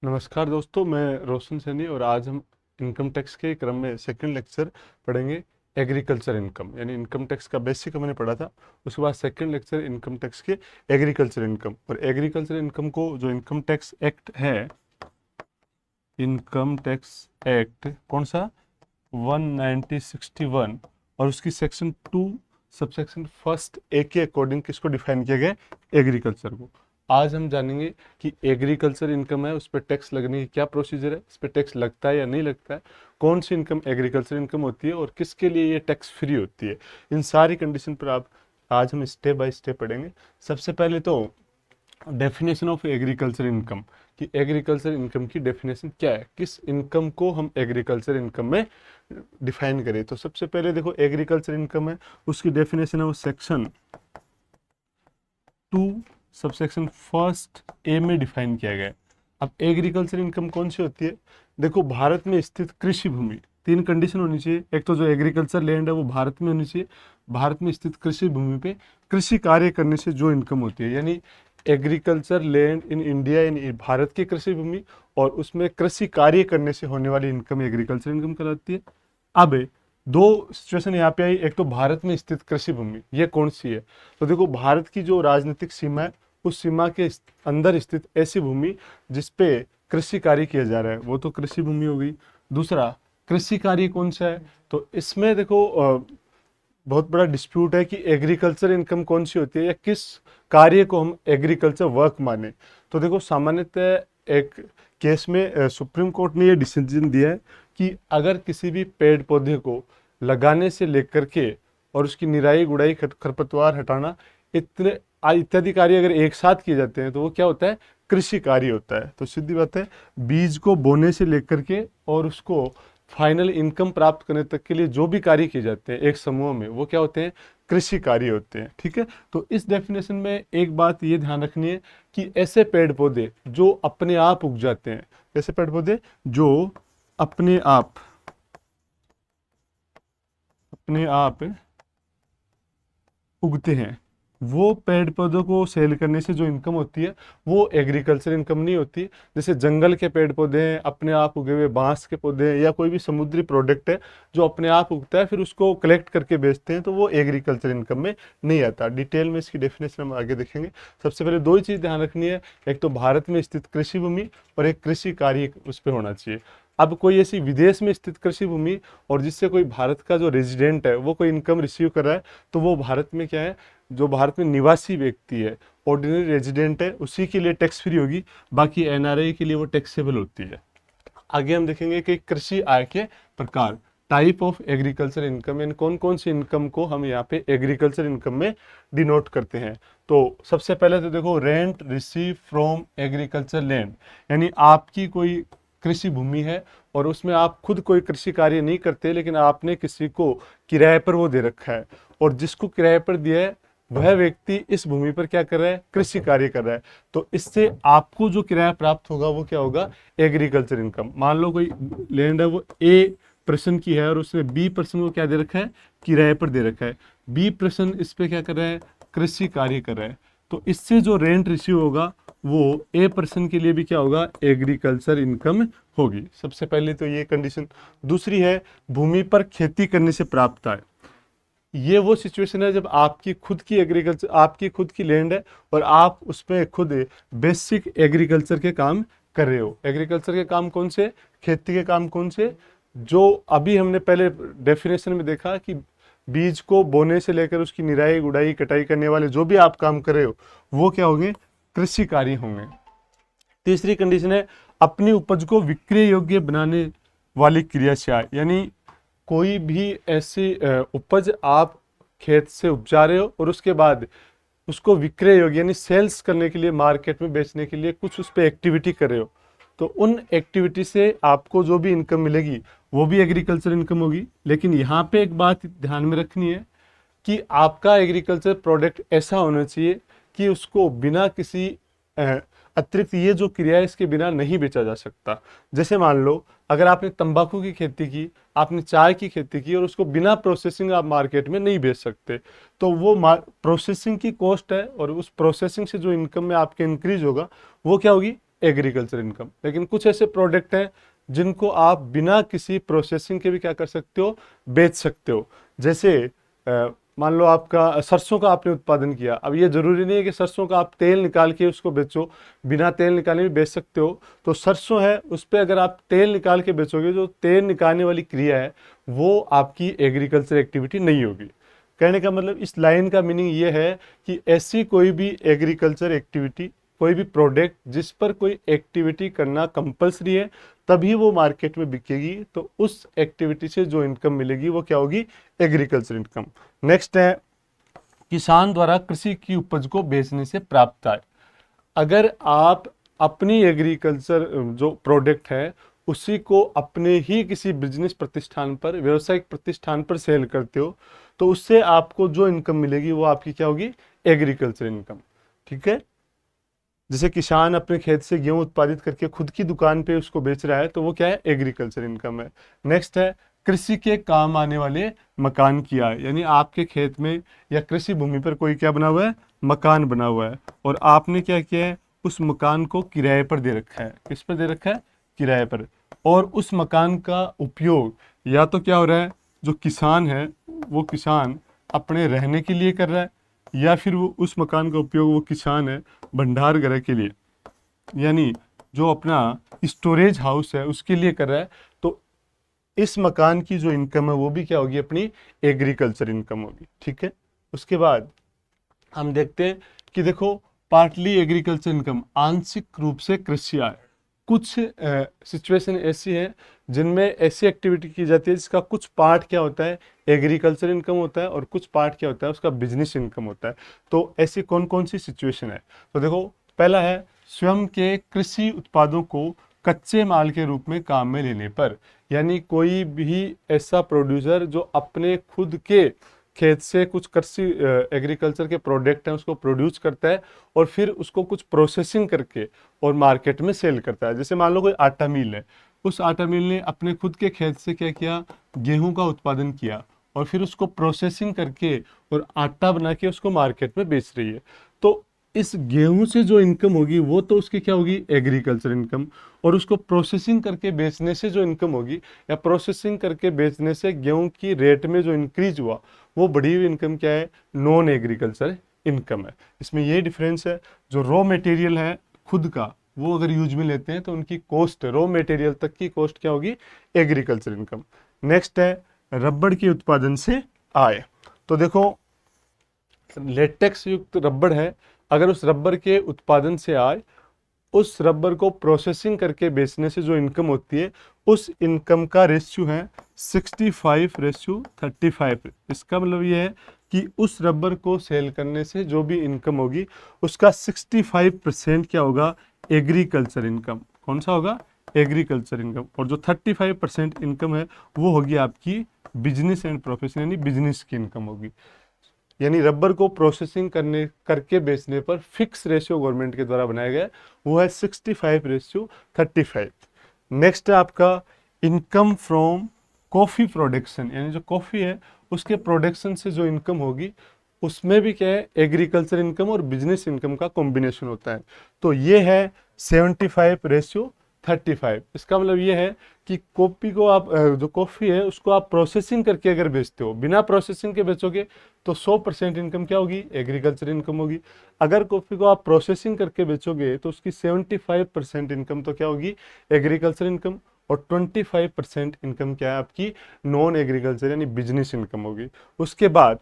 नमस्कार दोस्तों, मैं रोशन सैनी और आज हम इनकम टैक्स के क्रम में सेकंड लेक्चर पढ़ेंगे। एग्रीकल्चर इनकम यानी इनकम टैक्स का बेसिक हमने पढ़ा था। उसके बाद सेकंड लेक्चर इनकम टैक्स के एग्रीकल्चर इनकम। और एग्रीकल्चर इनकम को जो इनकम टैक्स एक्ट है, इनकम टैक्स एक्ट कौन सा 1961 और उसकी सेक्शन 2 सबसेक्शन फर्स्ट ए के अकॉर्डिंग किसको डिफाइन किया गया? एग्रीकल्चर को। आज हम जानेंगे कि एग्रीकल्चर इनकम है, उस पर टैक्स लगने की क्या प्रोसीजर है, इस पर टैक्स लगता है या नहीं लगता है, कौन सी इनकम एग्रीकल्चर इनकम होती है और किसके लिए ये टैक्स फ्री होती है। इन सारी कंडीशन पर आप आज हम स्टेप बाय स्टेप पढ़ेंगे। सबसे पहले तो डेफिनेशन ऑफ एग्रीकल्चर इनकम कि एग्रीकल्चर इनकम की डेफिनेशन क्या है, किस इनकम को हम एग्रीकल्चर इनकम में डिफाइन करें। तो सबसे पहले देखो, एग्रीकल्चर इनकम है, उसकी डेफिनेशन है वो सेक्शन 2 सबसेक्शन फर्स्ट ए में डिफाइन किया गया है। अब एग्रीकल्चर इनकम कौन सी होती है? देखो, भारत में स्थित कृषि भूमि, तीन कंडीशन होनी चाहिए। एक तो जो एग्रीकल्चर लैंड है वो भारत में होनी चाहिए। भारत में स्थित कृषि भूमि पे कृषि कार्य करने से जो इनकम होती है, यानी एग्रीकल्चर लैंड इन इंडिया, इन भारत की कृषि भूमि और उसमें कृषि कार्य करने से होने वाली इनकम एग्रीकल्चर इनकम कहलाती है। अब दो सिचुएशन यहाँ पे आई, एक तो भारत में स्थित कृषि भूमि, ये कौन सी है? तो देखो, भारत की जो राजनीतिक सीमा है उस सीमा के अंदर स्थित ऐसी भूमि जिसपे कृषि कार्य किया जा रहा है, वो तो कृषि भूमि हो गई। दूसरा, कृषि कार्य कौन सा है? तो इसमें देखो बहुत बड़ा डिस्प्यूट है कि एग्रीकल्चर इनकम कौन सी होती है या किस कार्य को हम एग्रीकल्चर वर्क माने। तो देखो, सामान्यतः एक केस में सुप्रीम कोर्ट ने ये डिसीजन दिया है कि अगर किसी भी पेड़ पौधे को लगाने से लेकर के और उसकी निराई गुड़ाई खरपतवार हटाना इतने इत्यादि कार्य अगर एक साथ किए जाते हैं तो वो क्या होता है? कृषि कार्य होता है। तो सीधी बात है, बीज को बोने से लेकर के और उसको फाइनल इनकम प्राप्त करने तक के लिए जो भी कार्य किए जाते हैं एक समूह में, वो क्या होते हैं? कृषि कार्य होते हैं। ठीक है, तो इस डेफिनेशन में एक बात ये ध्यान रखनी है कि ऐसे पेड़ पौधे जो अपने आप उग जाते हैं, ऐसे पेड़ पौधे जो अपने आप उगते हैं, वो पेड़ पौधों को सेल करने से जो इनकम होती है वो एग्रीकल्चर इनकम नहीं होती। जैसे जंगल के पेड़ पौधे हैं, अपने आप उगे हुए बांस के पौधे हैं, या कोई भी समुद्री प्रोडक्ट है जो अपने आप उगता है फिर उसको कलेक्ट करके बेचते हैं, तो वो एग्रीकल्चर इनकम में नहीं आता। डिटेल में इसकी डेफिनेशन हम आगे देखेंगे। सबसे पहले दो ही चीज़ ध्यान रखनी है, एक तो भारत में स्थित कृषि भूमि और एक कृषि कार्य उस पर होना चाहिए। अब कोई ऐसी विदेश में स्थित कृषि भूमि और जिससे कोई भारत का जो रेजिडेंट है वो कोई इनकम रिसीव कर रहा है, तो वो भारत में क्या है, जो भारत में निवासी व्यक्ति है, ऑर्डिनरी रेजिडेंट है, उसी के लिए टैक्स फ्री होगी। बाकी एनआरआई के लिए वो टैक्सेबल होती है। आगे हम देखेंगे कि कृषि आय के प्रकार, टाइप ऑफ एग्रीकल्चर इनकम, यानी कौन कौन सी इनकम को हम यहाँ पे एग्रीकल्चर इनकम में डिनोट करते हैं। तो सबसे पहले तो देखो, rent receive from agriculture land, यानी आपकी कोई कृषि भूमि है और उसमें आप खुद कोई कृषि कार्य नहीं करते, लेकिन आपने किसी को किराए पर वो दे रखा है, और जिसको किराए पर दिया है वह व्यक्ति इस भूमि पर क्या कर रहा है? कृषि कार्य कर रहा है। तो इससे आपको जो किराया प्राप्त होगा वो क्या होगा? Agriculture income. मान लो कोई लैंड है वो ए पर्सन की है और उसने बी पर्सन को क्या दे रखा है? किराए पर दे रखा है। बी पर्सन इस पे क्या कर रहा है? कृषि कार्य कर रहा है। तो इससे जो रेंट रिसीव होगा वो ए पर्सन के लिए भी क्या होगा? एग्रीकल्चर इनकम होगी। सबसे पहले तो ये कंडीशन। दूसरी है, भूमि पर खेती करने से प्राप्त आय। ये वो सिचुएशन है जब आपकी खुद की एग्रीकल्चर, आपकी खुद की लैंड है और आप उसमें खुद बेसिक एग्रीकल्चर के काम कर रहे हो। एग्रीकल्चर के काम कौन से? खेती के काम कौन से? जो अभी हमने पहले डेफिनेशन में देखा कि बीज को बोने से लेकर उसकी निराई गुड़ाई कटाई करने वाले जो भी आप काम कर रहे हो वो क्या होंगे? कृषि कार्य होंगे। तीसरी कंडीशन है, अपनी उपज को विक्रय योग्य बनाने वाली क्रिया से आय, यानी कोई भी ऐसी उपज आप खेत से उपजा रहे हो और उसके बाद उसको विक्रय योग्य यानी सेल्स करने के लिए, मार्केट में बेचने के लिए कुछ उस पर एक्टिविटी कर रहे हो, तो उन एक्टिविटी से आपको जो भी इनकम मिलेगी वो भी एग्रीकल्चर इनकम होगी। लेकिन यहाँ पे एक बात ध्यान में रखनी है कि आपका एग्रीकल्चर प्रोडक्ट ऐसा होना चाहिए कि उसको बिना किसी अतिरिक्त ये जो क्रिया है इसके बिना नहीं बेचा जा सकता। जैसे मान लो, अगर आपने तंबाकू की खेती की, आपने चाय की खेती की और उसको बिना प्रोसेसिंग आप मार्केट में नहीं बेच सकते, तो वो प्रोसेसिंग की कॉस्ट है और उस प्रोसेसिंग से जो इनकम में आपके इंक्रीज होगा वो क्या होगी? Agriculture income. लेकिन कुछ ऐसे प्रोडक्ट हैं जिनको आप बिना किसी प्रोसेसिंग के भी क्या कर सकते हो, बेच सकते हो। जैसे मान लो आपका सरसों का आपने उत्पादन किया, अब ये जरूरी नहीं है कि सरसों का आप तेल निकाल के उसको बेचो, बिना तेल निकाले भी बेच सकते हो। तो सरसों है, उस पर अगर आप तेल निकाल के बेचोगे, जो तेल निकालने वाली क्रिया है वो आपकी एग्रीकल्चर एक्टिविटी नहीं होगी। कहने का मतलब इस लाइन का मीनिंग ये है कि ऐसी कोई भी एग्रीकल्चर एक्टिविटी, कोई भी प्रोडक्ट जिस पर कोई एक्टिविटी करना कंपलसरी है तभी वो मार्केट में बिकेगी, तो उस एक्टिविटी से जो इनकम मिलेगी वो क्या होगी, एग्रीकल्चर इनकम। नेक्स्ट है किसान द्वारा कृषि की उपज को बेचने से प्राप्त आय। अगर आप अपनी एग्रीकल्चर जो प्रोडक्ट है उसी को अपने ही किसी बिजनेस प्रतिष्ठान पर, व्यवसायिक प्रतिष्ठान पर सेल करते हो, तो उससे आपको जो इनकम मिलेगी वो आपकी क्या होगी, एग्रीकल्चर इनकम। ठीक है, जैसे किसान अपने खेत से गेहूं उत्पादित करके खुद की दुकान पे उसको बेच रहा है, तो वो क्या है, एग्रीकल्चर इनकम है। नेक्स्ट है कृषि के काम आने वाले मकान की आय, यानी आपके खेत में या कृषि भूमि पर कोई क्या बना हुआ है, मकान बना हुआ है, और आपने क्या किया है, उस मकान को किराए पर दे रखा है। किस पर दे रखा है, किराए पर। और उस मकान का उपयोग या तो क्या हो रहा है, जो किसान है वो किसान अपने रहने के लिए कर रहा है, या फिर वो उस मकान का उपयोग वो किसान है भंडार गृह के लिए, यानी जो अपना स्टोरेज हाउस है उसके लिए कर रहा है। तो इस मकान की जो इनकम है वो भी क्या होगी, अपनी एग्रीकल्चर इनकम होगी। ठीक है, उसके बाद हम देखते हैं कि देखो पार्टली एग्रीकल्चर इनकम, आंशिक रूप से कृषि आय। कुछ सिचुएशन ऐसी है जिनमें ऐसी एक्टिविटी की जाती है जिसका कुछ पार्ट क्या होता है, एग्रीकल्चर इनकम होता है, और कुछ पार्ट क्या होता है, उसका बिजनेस इनकम होता है। तो ऐसी कौन कौन सी सिचुएशन है, तो देखो पहला है स्वयं के कृषि उत्पादों को कच्चे माल के रूप में काम में लेने पर, यानी कोई भी ऐसा प्रोड्यूसर जो अपने खुद के खेत से कुछ कृषि एग्रीकल्चर के प्रोडक्ट हैं उसको प्रोड्यूस करता है और फिर उसको कुछ प्रोसेसिंग करके और मार्केट में सेल करता है। जैसे मान लो कोई आटा मिल है, उस आटा मिल ने अपने खुद के खेत से क्या किया, गेहूं का उत्पादन किया और फिर उसको प्रोसेसिंग करके और आटा बना के उसको मार्केट में बेच रही है। तो इस गेहूं से जो इनकम होगी वो तो उसकी क्या होगी, एग्रीकल्चर इनकम। और उसको प्रोसेसिंग करके बेचने से जो इनकम होगी, या प्रोसेसिंग करके बेचने से गेहूं की रेट में जो इंक्रीज हुआ वो बढ़ी हुई इनकम क्या है, नॉन एग्रीकल्चर इनकम है। इसमें ये डिफरेंस है, जो रॉ मटेरियल है खुद का वो अगर यूज में लेते हैं तो उनकी कॉस्ट, रॉ मटेरियल तक की कॉस्ट क्या होगी, एग्रीकल्चर इनकम। नेक्स्ट है रबड़ के उत्पादन से आय। तो देखो लेटेक्स युक्त रबड़ है, अगर उस रबड़ के उत्पादन से आय, उस रबर को प्रोसेसिंग करके बेचने से जो इनकम होती है उस इनकम का रेशियो है 65:35। इसका मतलब ये है कि उस रबर को सेल करने से जो भी इनकम होगी उसका 65% क्या होगा, एग्रीकल्चर इनकम। कौन सा होगा, एग्रीकल्चर इनकम। और जो 35% इनकम है वो होगी आपकी बिजनेस एंड प्रोफेशन, यानी बिजनेस की इनकम होगी। यानी रबर को प्रोसेसिंग करके बेचने पर फिक्स रेशियो गवर्नमेंट के द्वारा बनाया गया वो है 65:35। नेक्स्ट है आपका इनकम फ्रॉम कॉफी प्रोडक्शन, यानी जो कॉफी है उसके प्रोडक्शन से जो इनकम होगी उसमें भी क्या है, एग्रीकल्चर इनकम और बिजनेस इनकम का कॉम्बिनेशन होता है। तो ये है 75:35। इसका मतलब ये है कि कॉफी को आप जो कॉफी है उसको आप प्रोसेसिंग करके अगर बेचते हो, बिना प्रोसेसिंग के बेचोगे तो 100% इनकम क्या होगी, एग्रीकल्चर इनकम होगी। अगर कॉफी को आप प्रोसेसिंग करके बेचोगे तो उसकी 75% इनकम तो क्या होगी, एग्रीकल्चर इनकम। और 25% इनकम क्या है आपकी, नॉन एग्रीकल्चर यानी बिजनेस इनकम होगी। उसके बाद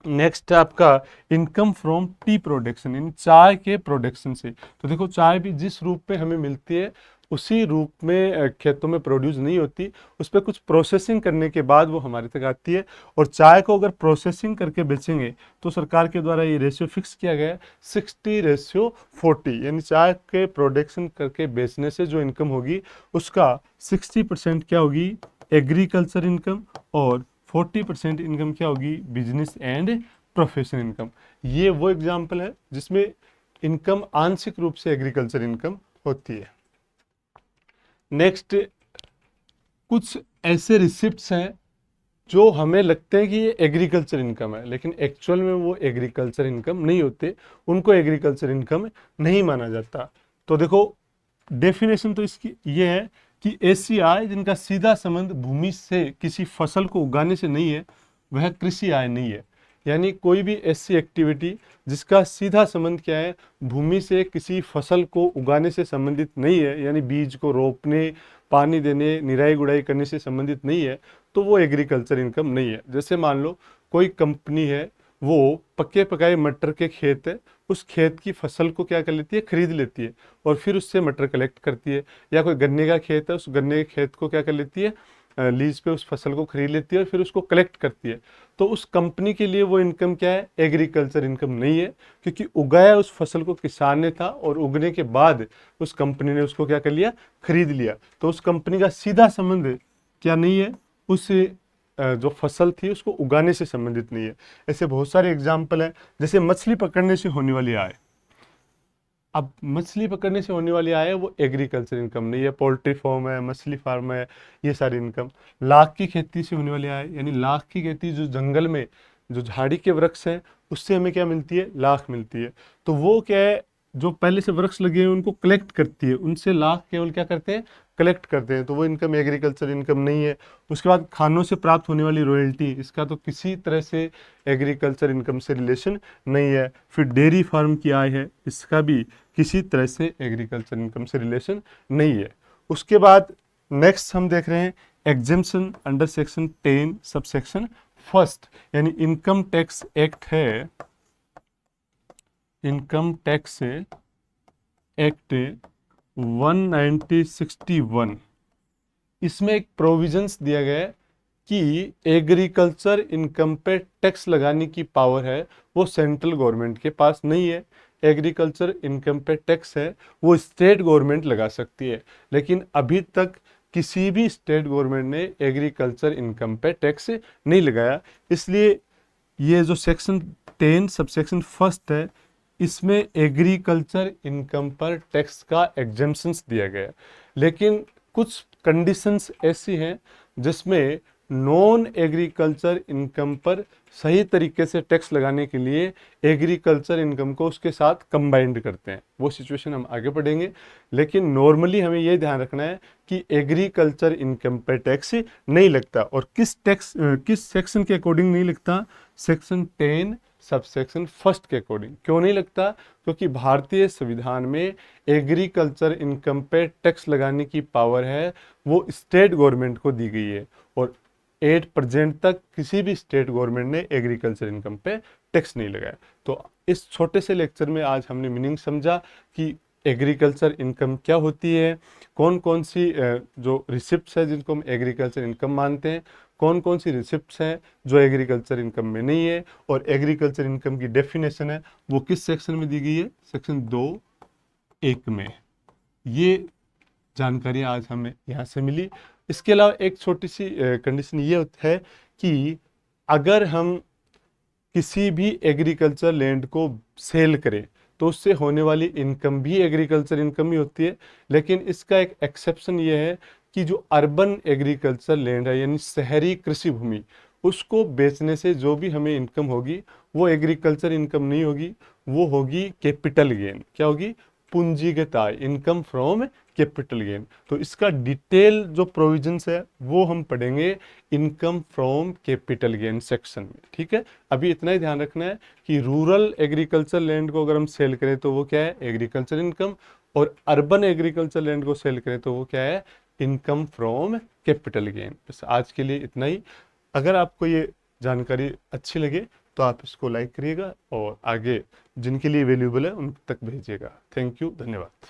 नेक्स्ट है आपका इनकम फ्रॉम टी प्रोडक्शन, इन चाय के प्रोडक्शन से। तो देखो चाय भी जिस रूप में हमें मिलती है उसी रूप में खेतों में प्रोड्यूस नहीं होती, उस पर कुछ प्रोसेसिंग करने के बाद वो हमारे तक आती है। और चाय को अगर प्रोसेसिंग करके बेचेंगे तो सरकार के द्वारा ये रेशियो फिक्स किया गया है 60:40, यानी चाय के प्रोडक्शन करके बेचने से जो इनकम होगी उसका 60% क्या होगी, एग्रीकल्चर इनकम, और 40% इनकम क्या होगी, बिजनेस एंड प्रोफेशन इनकम। ये वो एग्जाम्पल है जिसमें इनकम आंशिक रूप से एग्रीकल्चर इनकम होती है। नेक्स्ट कुछ ऐसे रिसिप्ट्स हैं जो हमें लगते हैं कि ये एग्रीकल्चर इनकम है, लेकिन एक्चुअल में वो एग्रीकल्चर इनकम नहीं होते, उनको एग्रीकल्चर इनकम नहीं माना जाता। तो देखो डेफिनेशन तो इसकी ये है कि ऐसी आय जिनका सीधा संबंध भूमि से किसी फसल को उगाने से नहीं है वह कृषि आय नहीं है। यानी कोई भी ऐसी एक्टिविटी जिसका सीधा संबंध क्या है, भूमि से किसी फसल को उगाने से संबंधित नहीं है, यानी बीज को रोपने, पानी देने, निराई गुड़ाई करने से संबंधित नहीं है, तो वो एग्रीकल्चर इनकम नहीं है। जैसे मान लो कोई कंपनी है, वो पक्के पकाए मटर के खेत है, उस खेत की फसल को क्या कर लेती है, खरीद लेती है और फिर उससे मटर कलेक्ट करती है। या कोई गन्ने का खेत है, उस गन्ने के खेत को क्या कर लेती है, लीज पे उस फसल को खरीद लेती है और फिर उसको कलेक्ट करती है। तो उस कंपनी के लिए वो इनकम क्या है, एग्रीकल्चर इनकम नहीं है, क्योंकि उगाया उस फसल को किसान ने था और उगने के बाद उस कंपनी ने उसको क्या कर लिया, खरीद लिया। तो उस कंपनी का सीधा संबंध क्या नहीं है, उस जो फसल थी उसको उगाने से संबंधित नहीं है। ऐसे बहुत सारे एग्जाम्पल हैं। जैसे मछली पकड़ने से होने वाली आय, अब मछली पकड़ने से होने वाली आय है वो एग्रीकल्चर इनकम नहीं है। पोल्ट्री फार्म है, मछली फार्म है, ये सारी इनकम। लाख की खेती से होने वाली आय, यानी लाख की खेती जो जंगल में जो झाड़ी के वृक्ष हैं उससे हमें क्या मिलती है, लाख मिलती है। तो वो क्या है, जो पहले से वृक्ष लगे हैं उनको कलेक्ट करती है, उनसे लाख केवल क्या करते हैं, कलेक्ट करते हैं। तो वो इनकम एग्रीकल्चर इनकम नहीं है। उसके बाद खानों से प्राप्त होने वाली रॉयल्टी, इसका तो किसी तरह से एग्रीकल्चर इनकम से रिलेशन नहीं है। फिर डेयरी फार्म की आय है, इसका भी किसी तरह से एग्रीकल्चर इनकम से रिलेशन नहीं है। उसके बाद नेक्स्ट हम देख रहे हैं exemption under section 10 sub section first, यानी इनकम टैक्स एक्ट है, इनकम टैक्स एक्ट 1961। इसमें एक प्रोविजंस दिया गया है कि एग्रीकल्चर इनकम पे टैक्स लगाने की पावर है वो सेंट्रल गवर्नमेंट के पास नहीं है। एग्रीकल्चर इनकम पे टैक्स है वो स्टेट गवर्नमेंट लगा सकती है, लेकिन अभी तक किसी भी स्टेट गवर्नमेंट ने एग्रीकल्चर इनकम पे टैक्स नहीं लगाया। इसलिए ये जो सेक्शन 10 सब सेक्शन फर्स्ट है, इसमें एग्रीकल्चर इनकम पर टैक्स का एग्जेम्पशंस दिया गया है। लेकिन कुछ कंडीशंस ऐसी हैं जिसमें नॉन एग्रीकल्चर इनकम पर सही तरीके से टैक्स लगाने के लिए एग्रीकल्चर इनकम को उसके साथ कंबाइंड करते हैं। वो सिचुएशन हम आगे पढ़ेंगे, लेकिन नॉर्मली हमें ये ध्यान रखना है कि एग्रीकल्चर इनकम पर टैक्स नहीं लगता। और किस सेक्शन के अकॉर्डिंग नहीं लगता, सेक्शन 10 सब सेक्शन फर्स्ट के अकॉर्डिंग। क्यों नहीं लगता, क्योंकि भारतीय संविधान में एग्रीकल्चर इनकम पे टैक्स लगाने की पावर है वो स्टेट गवर्नमेंट को दी गई है, और 8% तक किसी भी स्टेट गवर्नमेंट ने एग्रीकल्चर इनकम पे टैक्स नहीं लगाया। तो इस छोटे से लेक्चर में आज हमने मीनिंग समझा कि एग्रीकल्चर इनकम क्या होती है, कौन कौन सी जो रिसिप्ट्स है जिनको हम एग्रीकल्चर इनकम मानते हैं, कौन कौन सी रिसिप्ट्स हैं जो एग्रीकल्चर इनकम में नहीं है, और एग्रीकल्चर इनकम की डेफिनेशन है वो किस सेक्शन में दी गई है, सेक्शन 2(1) में। ये जानकारी आज हमें यहाँ से मिली। इसके अलावा एक छोटी सी कंडीशन ये है कि अगर हम किसी भी एग्रीकल्चर लैंड को सेल करें तो उससे होने वाली इनकम भी एग्रीकल्चर इनकम ही होती है। लेकिन इसका एक एक्सेप्शन ये है कि जो अर्बन एग्रीकल्चर लैंड है, यानी शहरी कृषि भूमि, उसको बेचने से जो भी हमें इनकम होगी वो एग्रीकल्चर इनकम नहीं होगी, वो होगी कैपिटल गेन। क्या होगी, पूंजीगत आय, इनकम फ्रॉम कैपिटल गेन। तो इसका डिटेल जो प्रोविजंस है वो हम पढ़ेंगे income from capital gain section में। ठीक है, अभी इतना ही ध्यान रखना है कि रूरल एग्रीकल्चर लैंड को अगर हम सेल करें तो वो क्या है, एग्रीकल्चर इनकम, और अर्बन एग्रीकल्चर लैंड को सेल करें तो वो क्या है, इनकम फ्रॉम कैपिटल गेन। बस आज के लिए इतना ही। अगर आपको ये जानकारी अच्छी लगे तो आप इसको लाइक करिएगा और आगे जिनके लिए वैल्यूएबल है उन तक भेजिएगा। थैंक यू, धन्यवाद।